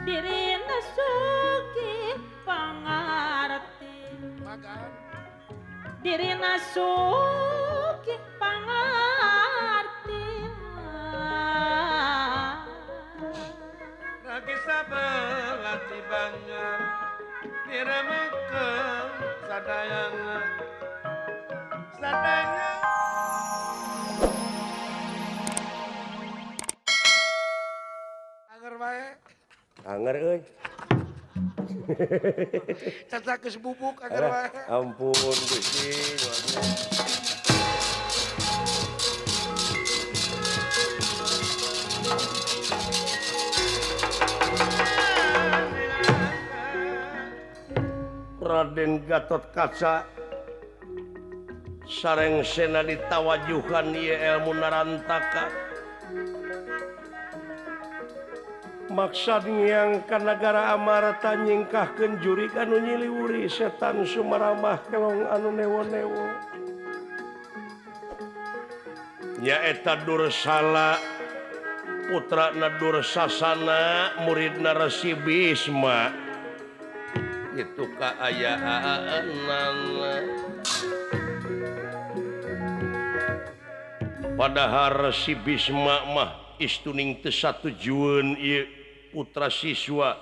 dirina sugih pangarti dirina sugih pangarti lagi sabelah tibangan diremekeun sadayana sadaya anger bae anger euy caca geus bubuk anger bae ampun Gusti Raden Gatot Kaca sareng sena ditawajuhan ieu ilmu narantaka maksad yang ka negara Amarta nyingkahkeun jurig anu nyiliwuri setan Sumaramah kelong anu newo-newo nyaeta Dursala putrana Dursasana muridna Resi Bisma itu kaayaanana padahal Resi Bisma mah istuning teu satujueun ieu putra siswa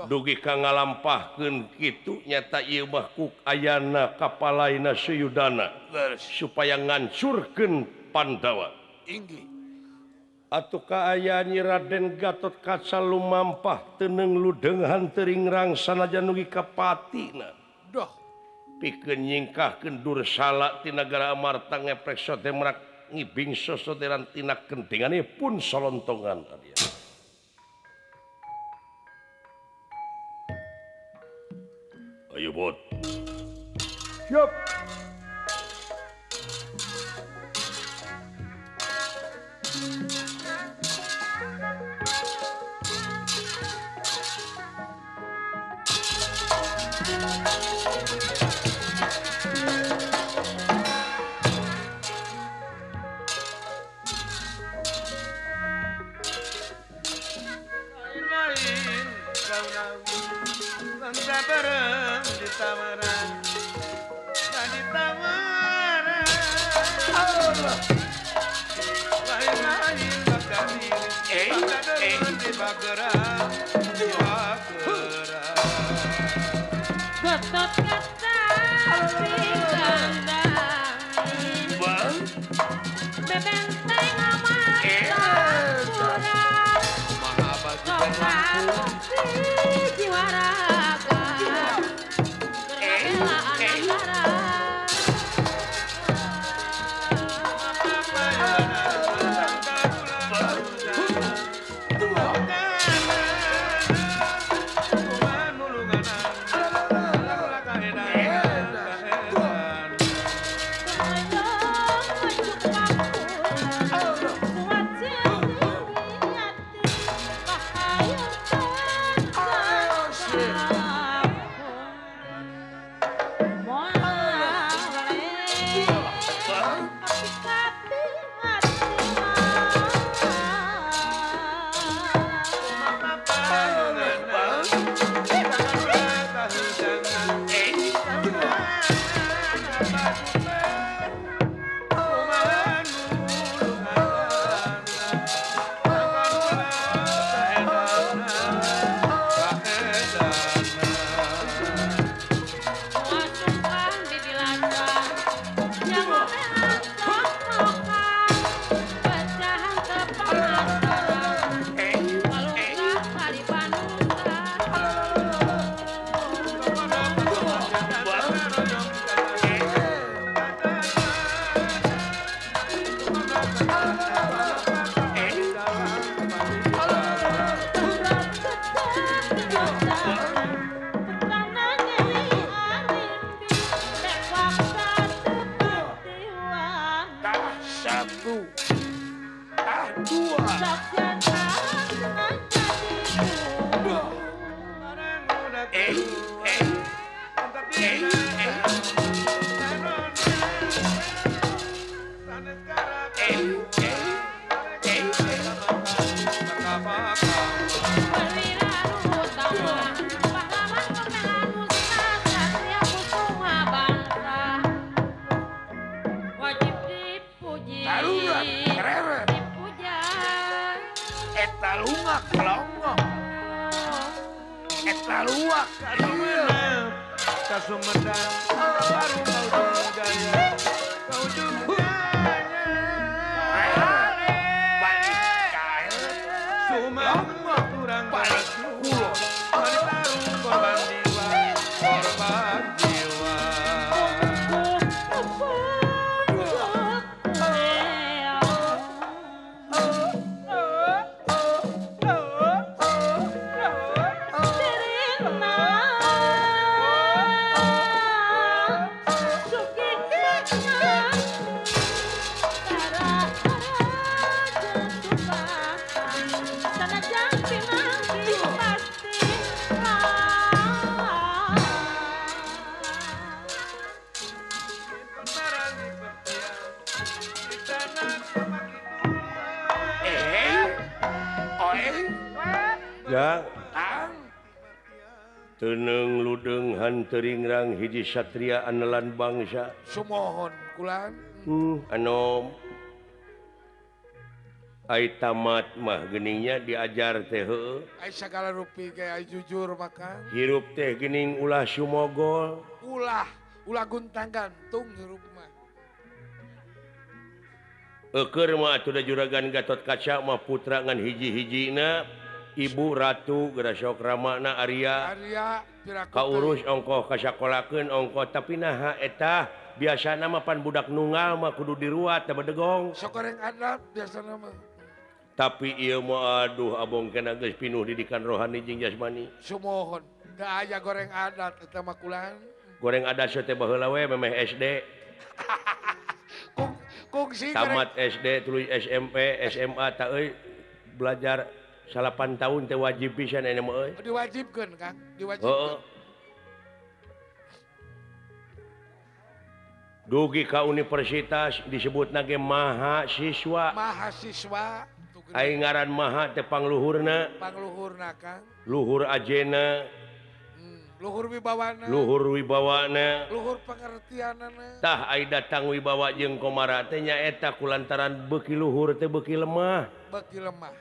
dugi ka ngalampahkeun kitu nyata ieu mah ku ayana kapalaina Suyudana supaya ngancurkeun Pandawa inggih atuh kaayaan Nyi Raden Gatot Kaca lumampah teuneng ludeungan teringrang sanajan nugi ka patina doh pikeun nyingkahkeun Dursala ti nagara Amarta ngeprek sote merak ngibing sosoderan tina kentinganipun solontongan adia ayo bot siap bareng ditawaran Allah lain-lain bakal diri bakal di bageran jiwa gerak Gatot Kaca digandangin bebenteng Amartapura Sokarusi jiwa raga berbelaan antara Perwira Sumedang, ka Sumedang, baru kau ujung jaya, kau ujung jaya. Sumedang kurang baju, mari tarung korban jiwa, korban jiwa. Ya teneng ludeng hanteringrang hiji satria anelan bangsa Sumohon kulan. anu ai tamat mah geningnya diajar teh heueuh Ai sagala rupi ge ai jujur makan. hirup teh gening ulah sumogol Ulah guntang gantung hirup mah. Eukeur mah atuh da juragan Gatot Kaca mah putra ngan hiji-hijina Ibu Ratu geura sok ramana Arya Arya piraku kaurus ongkoh kasakolakeun ongkoh tapi naha eta biasana mah pan budak nunggal mah kudu diruat teh bedegong sok goreng adat biasana mah. tapi ieu mah aduh abong kena geus pinuh didikan rohani jeung jasmani Sumohon teu aya goreng adat eta mah kulan. goreng adat teh baheula we memeh SD Kungsi tamat SD tuluy SMP SMA ta euy belajar 8 tahun teh wajib pisan aya mah euy diwajibkeun Kang, diwajibkeun. heeh dugi ka universitas disebutna ge mahasiswa Mahasiswa ai ngaran maha teh pangluhurna pangluhurna Kang. luhur ajena Luhur wibawana. luhur wibawana Luhur pengertianana. tah ai datang wibawa jeung komara teh nyaeta kulantaran beuki luhur teh beuki lemah Beki lemah.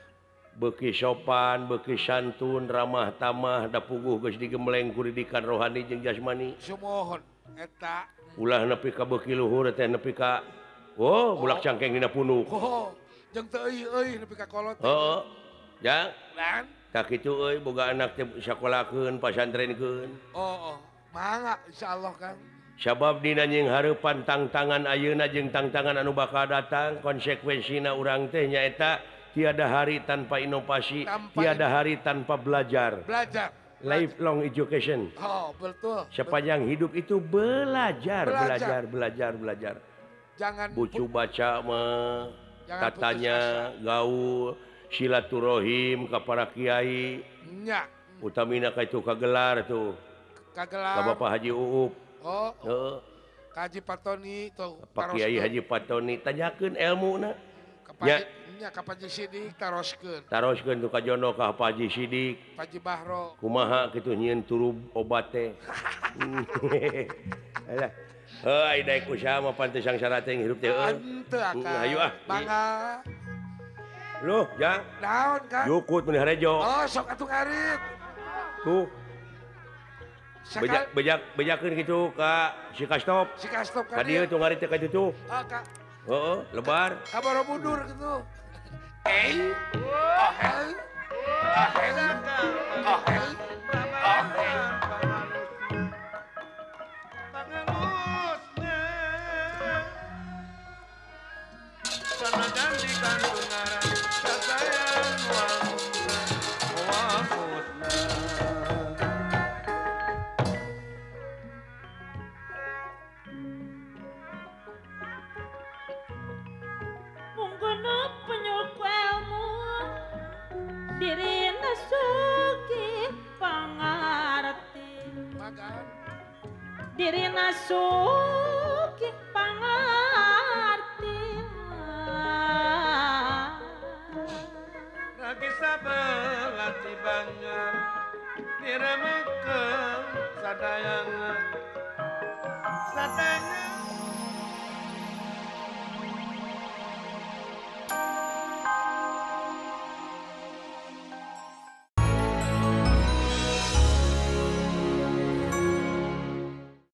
beuki sopan beuki santun ramah tamah da puguh geus digembleng ku didikan rohani jeung jasmani Sumohon eta. ulah nepi ka beuki luhur teh nepi ka bulak cangkeng dina punuk Oh, jeung teu euy nepi ka kolot. heeh ya Lan. tak kitu euy boga anak teh sakolakeun pasantrenkeun Oh. Mangga insyaallah Kang. sabab dina nying hareupan tantangan ayeuna jeung tantangan anu bakal datang konsekuensina urang teh nyaeta tiada hari tanpa inovasi tiada hari tanpa belajar Belajar. lifelong education Oh, betul. sepanjang hidup itu belajar Jangan bucu baca mah Jangan tatanya gaul silaturahim ka para kiai nya utamina ka itu kagelar tuh ka kagelar. Bapak Haji Uup Oh, heeh Kaji Patoni tuh. Pak Kiai Haji Patoni tanyakeun elmuna Nya ka Paji Sidik taroskeun. taroskeun tuh ka jono ka Pak Haji Sidik Paji Bahro. kumaha kitu nyieun turub obat teh alah ai daek usaha mah pantes sangsara teh hirup teh Henteu Kang. ayo ah Bangga. Loh, Jang. Naon Kang? Yukut mun harejo. Oh, sok atuh ngarit. Tuh, Sakal bejakeun kitu ka si Kastop. si Kastop Ka kan dieu tuh ngarit teh ka ditu tuh. Oh, Kak. Heeh, lebar. Ka Borobudur gitu. Eh. Oh, hei. Oh, hei. Oh, hei. Oh, hei. Sanajan di kandung ngaran sasayang wangusna. Mungkono penyukelmu dirina suki pangarti Makan. dirina suki pangarti Lagi sabelah ti banyak diremekeun sadayangan